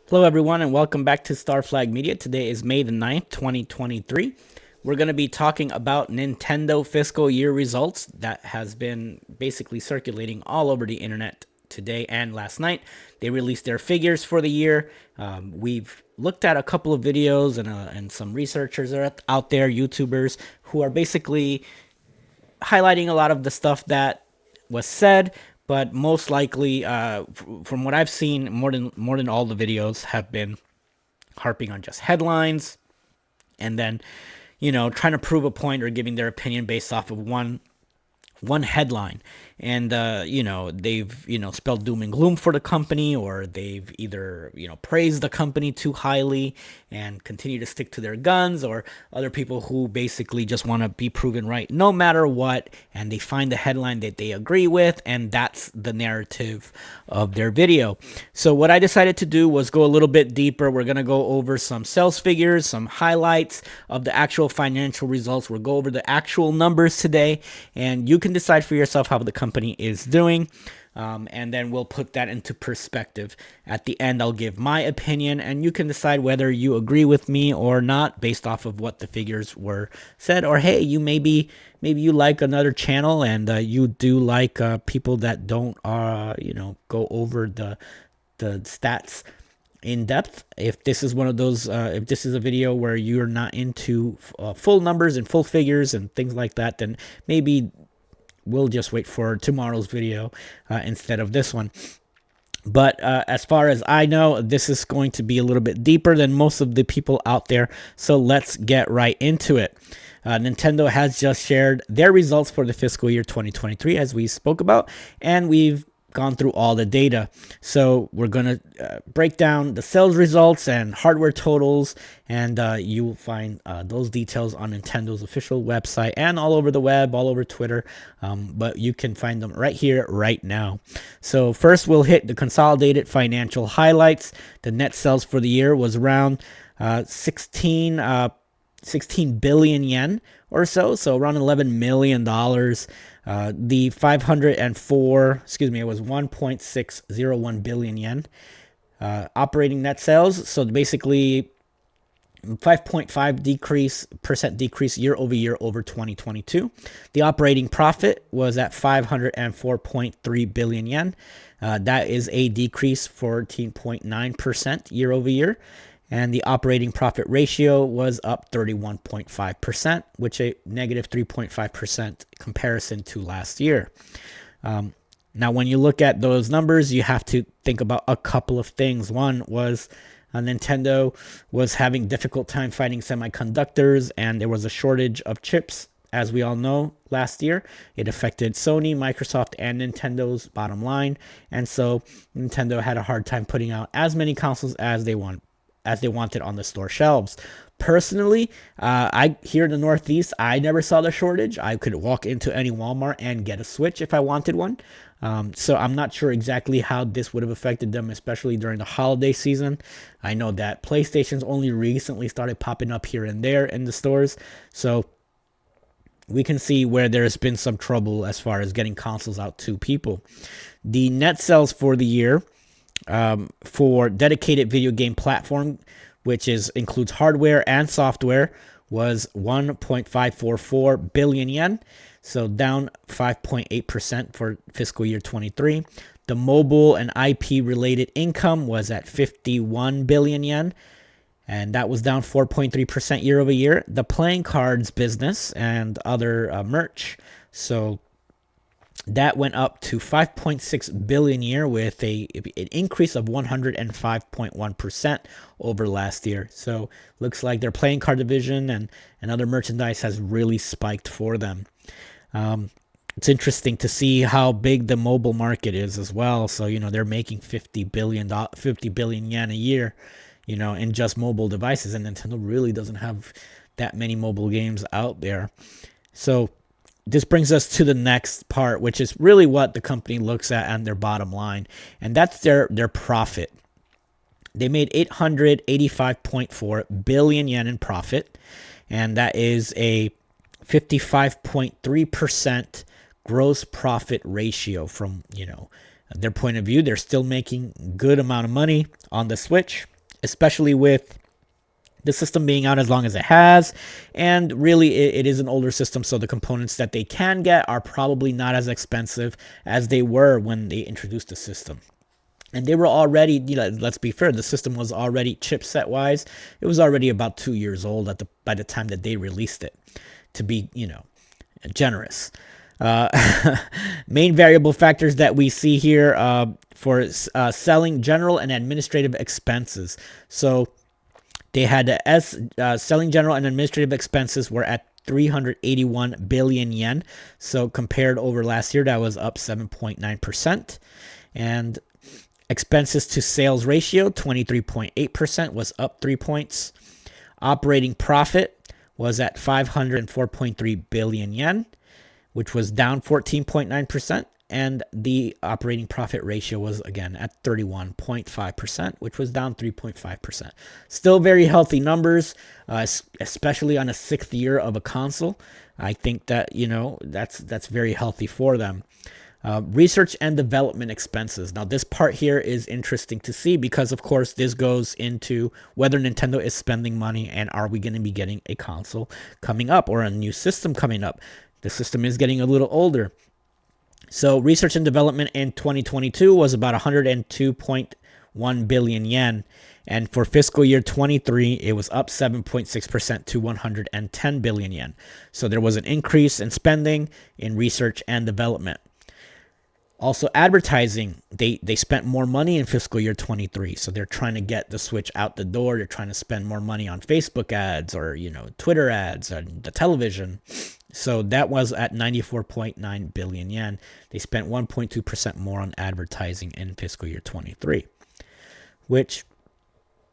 Hello, everyone, and welcome back to Star Flag Media. Today is May the 9th, 2023. We're going to be talking about Nintendo fiscal year results that has been basically circulating all over the internet today and last night. They released their figures for the year. We've looked at a couple of videos and some researchers are out there, YouTubers, who are basically highlighting a lot of the stuff that was said, but most likely, from what I've seen, more than all the videos have been harping on just headlines, and then trying to prove a point or giving their opinion based off of one headline. And they've spelled doom and gloom for the company, or they've either praised the company too highly and continue to stick to their guns, or other people who basically just want to be proven right no matter what, and they find the headline that they agree with, and that's the narrative of their video. So what I decided to do was go a little bit deeper. We're going to go over some sales figures, some highlights of the actual financial results. We'll go over the actual numbers today, and you can decide for yourself how the company is doing. And then we'll put that into perspective. At the end, I'll give my opinion, and you can decide whether you agree with me or not based off of what the figures were said. Or hey, maybe you like another channel, and you do like people that don't go over the stats in depth. If this is one of those, if this is a video where you're not into full numbers and full figures and things like that, then maybe we'll just wait for tomorrow's video instead of this one. But as far as I know, this is going to be a little bit deeper than most of the people out there. So let's get right into it. Nintendo has just shared their results for the fiscal year 2023, as we spoke about, and we've gone through all the data. So we're going to break down the sales results and hardware totals, and you will find those details on Nintendo's official website and all over the web, all over Twitter, but you can find them right here, right now. So first we'll hit the consolidated financial highlights. The net sales for the year was around 16 billion yen or so around $11 million. The 504, it was 1.601 billion yen. Operating net sales, so basically 5.5% decrease year over year over 2022. The operating profit was at 504.3 billion yen. That is a decrease 14.9% year over year. And the operating profit ratio was up 31.5%, which a negative 3.5% comparison to last year. Now, when you look at those numbers, you have to think about a couple of things. One was Nintendo was having difficult time finding semiconductors, and there was a shortage of chips, as we all know, last year. It affected Sony, Microsoft, and Nintendo's bottom line, and so Nintendo had a hard time putting out as many consoles as they wanted on the store shelves. Personally, I here in the Northeast, I never saw the shortage. I could walk into any Walmart and get a Switch if I wanted one. So I'm not sure exactly how this would have affected them, especially during the holiday season. I know that PlayStation's only recently started popping up here and there in the stores, so we can see where there's been some trouble as far as getting consoles out to people. The net sales for the year for dedicated video game platform, which includes hardware and software, was 1.544 billion yen, so down 5.8% for fiscal year 23. The mobile and IP related income was at 51 billion yen, and that was down 4.3% year over year. The playing cards business and other merch, so that went up to 5.6 billion year with an increase of 105.1% over last year. So looks like their playing card division and other merchandise has really spiked for them. It's interesting to see how big the mobile market is as well. So, they're making 50 billion yen a year, in just mobile devices. And Nintendo really doesn't have that many mobile games out there. So this brings us to the next part, which is really what the company looks at and their bottom line, and that's their profit. They made 885.4 billion yen in profit, and that is a 55.3% gross profit ratio. From their point of view, they're still making good amount of money on the Switch. especially with the system being out as long as it has. And really, it is an older system, so the components that they can get are probably not as expensive as they were when they introduced the system. And they were already, let's be fair, the system was already chipset wise, it was already about 2 years old by the time that they released it, to be, generous. Main variable factors that we see here for selling, general, and administrative expenses. So they had selling, general, and administrative expenses were at 381 billion yen. So compared over last year, that was up 7.9%. And expenses to sales ratio, 23.8%, was up 3 points. Operating profit was at 504.3 billion yen, which was down 14.9%. And the operating profit ratio was, again, at 31.5%, which was down 3.5%. Still very healthy numbers, especially on a 6th year of a console. I think that, that's very healthy for them. Research and development expenses. Now, this part here is interesting to see because, of course, this goes into whether Nintendo is spending money and are we going to be getting a console coming up or a new system coming up. The system is getting a little older. So research and development in 2022 was about 102.1 billion yen. And for fiscal year 23, it was up 7.6% to 110 billion yen. So there was an increase in spending in research and development. Also, advertising, they spent more money in fiscal year 23. So they're trying to get the Switch out the door. They're trying to spend more money on Facebook ads or, Twitter ads and the television. So that was at 94.9 billion yen. They spent 1.2% more on advertising in fiscal year 23, which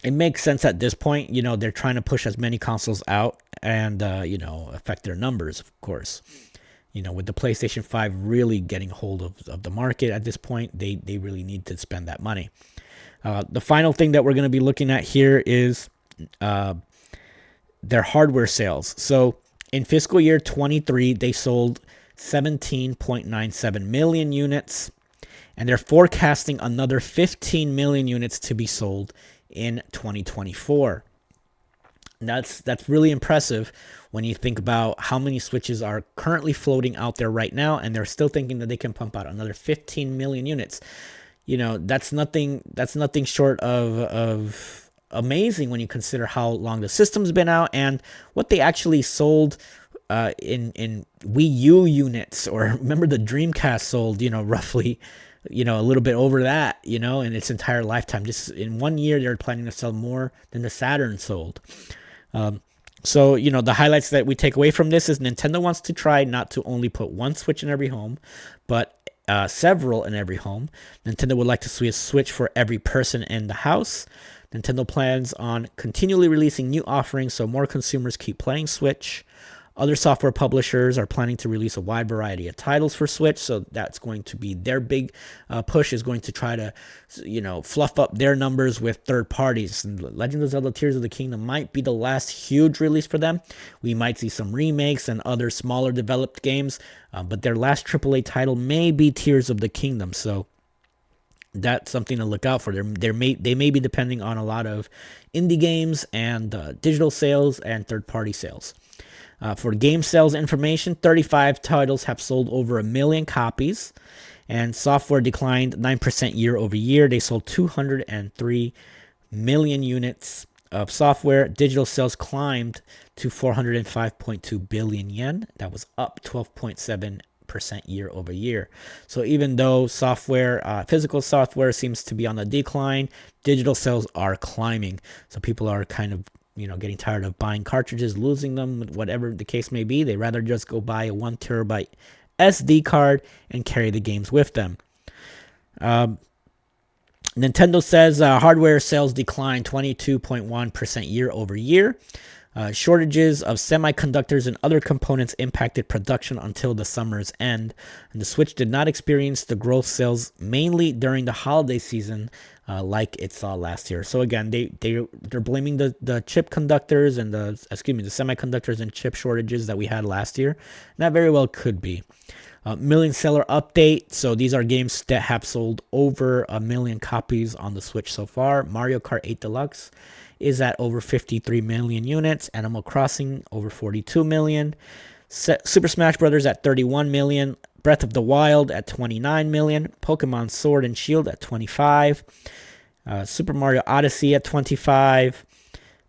it makes sense at this point. They're trying to push as many consoles out and, affect their numbers, of course. With the PlayStation 5 really getting hold of the market at this point, they really need to spend that money. The final thing that we're going to be looking at here is their hardware sales. So in fiscal year 23, they sold 17.97 million units, and they're forecasting another 15 million units to be sold in 2024. That's really impressive when you think about how many Switches are currently floating out there right now, and they're still thinking that they can pump out another 15 million units. That's nothing short of amazing when you consider how long the system's been out and what they actually sold in Wii U units. Or remember the Dreamcast sold, roughly, a little bit over that, in its entire lifetime. Just in 1 year, they're planning to sell more than the Saturn sold. So, the highlights that we take away from this is Nintendo wants to try not to only put one Switch in every home, but several in every home. Nintendo would like to see a Switch for every person in the house. Nintendo plans on continually releasing new offerings so more consumers keep playing Switch. Other software publishers are planning to release a wide variety of titles for Switch, so that's going to be their big push, is going to try to, fluff up their numbers with third parties. And Legend of Zelda Tears of the Kingdom might be the last huge release for them. We might see some remakes and other smaller developed games, but their last AAA title may be Tears of the Kingdom, so that's something to look out for. They may be depending on a lot of indie games and digital sales and third-party sales. For game sales information, 35 titles have sold over 1 million copies, and software declined 9% year over year. They sold 203 million units of software. Digital sales climbed to 405.2 billion yen. That was up 12.7% year over year. So even though physical software seems to be on the decline, digital sales are climbing. So people are kind of getting tired of buying cartridges, losing them, whatever the case may be. They rather just go buy a 1 terabyte SD card and carry the games with them. Nintendo says hardware sales declined 22.1% year over year. Shortages of semiconductors and other components impacted production until the summer's end. And the Switch did not experience the growth sales mainly during the holiday season like it saw last year. So again, they're blaming the chip conductors and the semiconductors and chip shortages that we had last year. And that very well could be. Million seller update. So these are games that have sold over 1 million copies on the Switch so far. Mario Kart 8 Deluxe is at over 53 million units. Animal Crossing over 42 million. Super Smash Bros. At 31 million. Breath of the Wild at 29 million. Pokemon Sword and Shield at 25. Super Mario Odyssey at 25.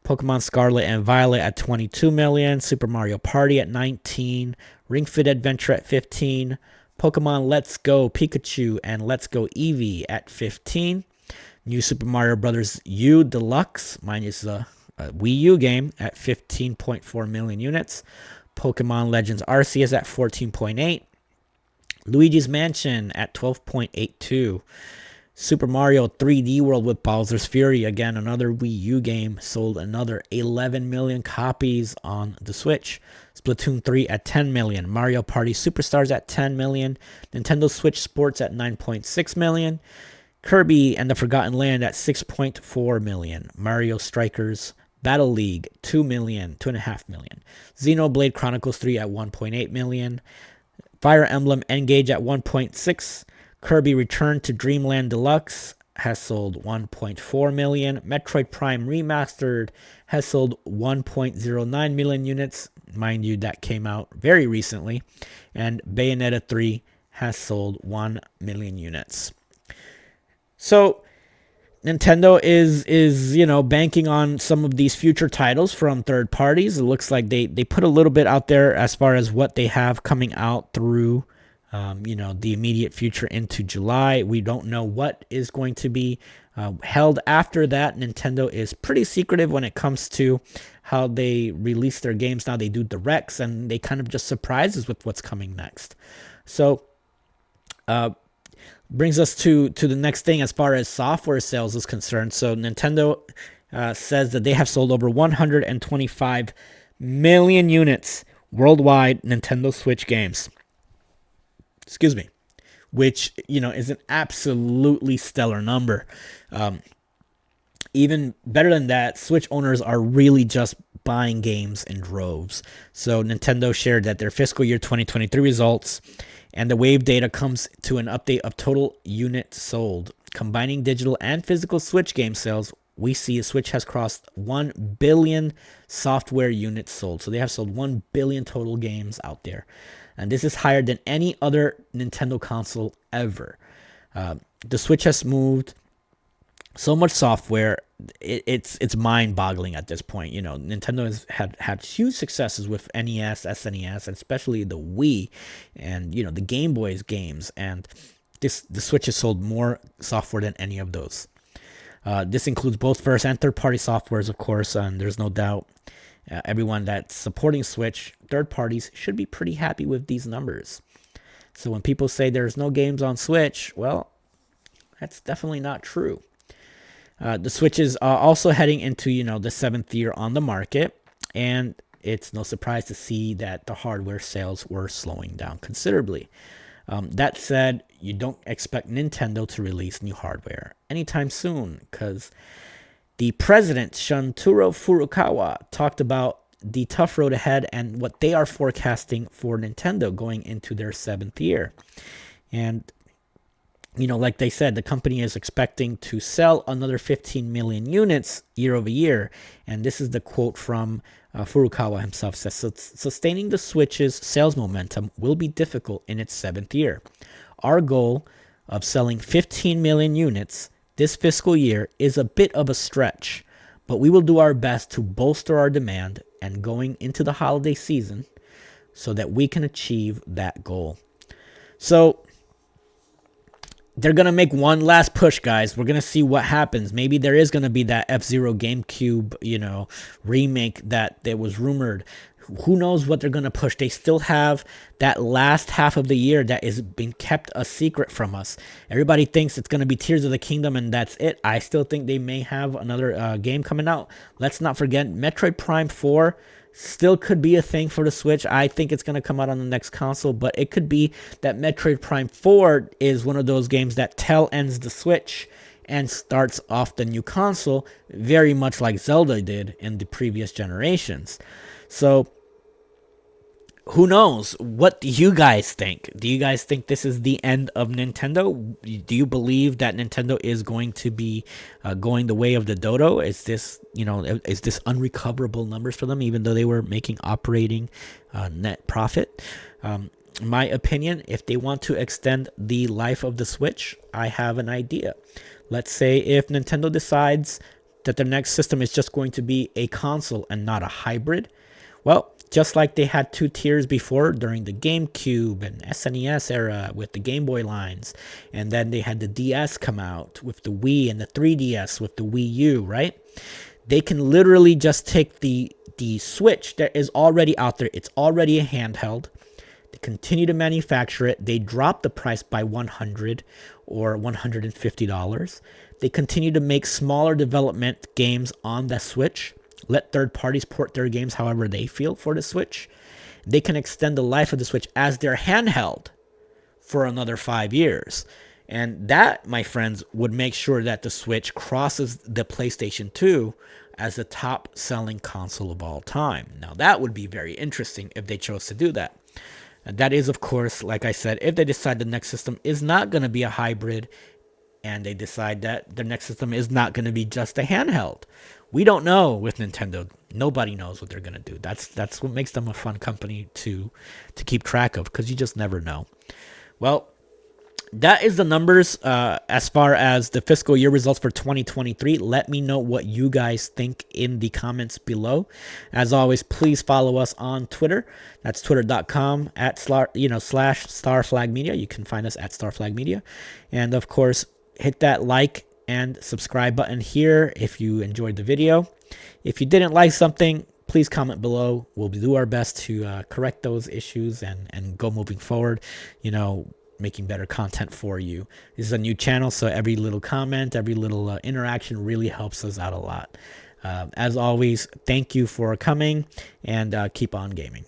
Pokemon Scarlet and Violet at 22 million. Super Mario Party at 19. Ring Fit Adventure at 15. Pokemon Let's Go Pikachu and Let's Go Eevee at 15. New Super Mario Bros. U Deluxe, mine is a Wii U game, at 15.4 million units. Pokemon Legends Arceus at 14.8. Luigi's Mansion at 12.82. Super Mario 3D World with Bowser's Fury, again, another Wii U game, sold another 11 million copies on the Switch. Splatoon 3 at 10 million. Mario Party Superstars at 10 million. Nintendo Switch Sports at 9.6 million. Kirby and the Forgotten Land at 6.4 million. Mario Strikers Battle League 2 million, 2.5 million. Xenoblade Chronicles 3 at 1.8 million. Fire Emblem Engage at 1.6. Kirby Return to Dreamland Deluxe has sold 1.4 million. Metroid Prime Remastered has sold 1.09 million units. Mind you, that came out very recently. And Bayonetta 3 has sold 1 million units. So Nintendo is banking on some of these future titles from third parties. It looks like they put a little bit out there as far as what they have coming out through the immediate future into July. We don't know what is going to be held after that. Nintendo is pretty secretive when it comes to how they release their games. Now they do directs and they kind of just surprise us with what's coming next. So brings us to the next thing as far as software sales is concerned. So Nintendo says that they have sold over 125 million units worldwide Nintendo Switch games. Excuse me, which, is an absolutely stellar number. Even better than that, Switch owners are really just buying games in droves. So Nintendo shared that their fiscal year 2023 results and the wave data comes to an update of total units sold. Combining digital and physical Switch game sales, we see the Switch has crossed 1 billion software units sold. So they have sold 1 billion total games out there. And this is higher than any other Nintendo console ever. The Switch has moved so much software, it's mind-boggling at this point. Nintendo has had huge successes with NES, SNES, and especially the Wii, and the Game Boy's games. And the Switch has sold more software than any of those. This includes both first and third-party softwares, of course, and there's no doubt everyone that's supporting Switch, third parties, should be pretty happy with these numbers. So when people say there's no games on Switch, well, that's definitely not true. The Switch is also heading into, the 7th year on the market, and it's no surprise to see that the hardware sales were slowing down considerably. That said, you don't expect Nintendo to release new hardware anytime soon, because the president, Shuntaro Furukawa, talked about the tough road ahead and what they are forecasting for Nintendo going into their 7th year. And, like they said, the company is expecting to sell another 15 million units year over year. And this is the quote from Furukawa himself, says, sustaining the Switch's sales momentum will be difficult in its 7th year. Our goal of selling 15 million units this fiscal year is a bit of a stretch, but we will do our best to bolster our demand and going into the holiday season so that we can achieve that goal. So they're going to make one last push, guys. We're going to see what happens. Maybe there is going to be that F-Zero GameCube, remake that was rumored. Who knows what they're going to push? They still have that last half of the year that is being kept a secret from us. Everybody thinks it's going to be Tears of the Kingdom and that's it. I still think they may have another game coming out. Let's not forget Metroid Prime 4 still could be a thing for the Switch. I think it's going to come out on the next console, but it could be that Metroid Prime 4 is one of those games that tail ends the Switch and starts off the new console, very much like Zelda did in the previous generations. So who knows? What do you guys think? Do you guys think this is the end of Nintendo? Do you believe that Nintendo is going to be going the way of the dodo? Is this, is this unrecoverable numbers for them, even though they were making operating net profit? In my opinion, if they want to extend the life of the Switch, I have an idea. Let's say if Nintendo decides that their next system is just going to be a console and not a hybrid, well, just like they had two tiers before during the GameCube and SNES era with the Game Boy lines, and then they had the DS come out with the Wii and the 3DS with the Wii U, right? They can literally just take the Switch that is already out there. It's already a handheld. They continue to manufacture it. They drop the price by $100 or $150. They continue to make smaller development games on the Switch. Let third parties port their games however they feel for the Switch. They can extend the life of the Switch as their handheld for another 5 years. And that, my friends, would make sure that the Switch crosses the PlayStation 2 as the top selling console of all time. Now, that would be very interesting if they chose to do that. And that is, of course, like I said, if they decide the next system is not going to be a hybrid and they decide that the next system is not going to be just a handheld. We don't know with Nintendo. Nobody knows what they're going to do. That's what makes them a fun company to keep track of, because you just never know. Well, that is the numbers as far as the fiscal year results for 2023. Let me know what you guys think in the comments below. As always, please follow us on Twitter. That's twitter.com / Starflag Media. You can find us at Starflag Media. And of course, hit that like and subscribe button here if you enjoyed the video. If you didn't like something, please comment below. We'll do our best to correct those issues and go moving forward, making better content for you. This is a new channel, so every little comment, every little interaction really helps us out a lot. As always, thank you for coming, and keep on gaming.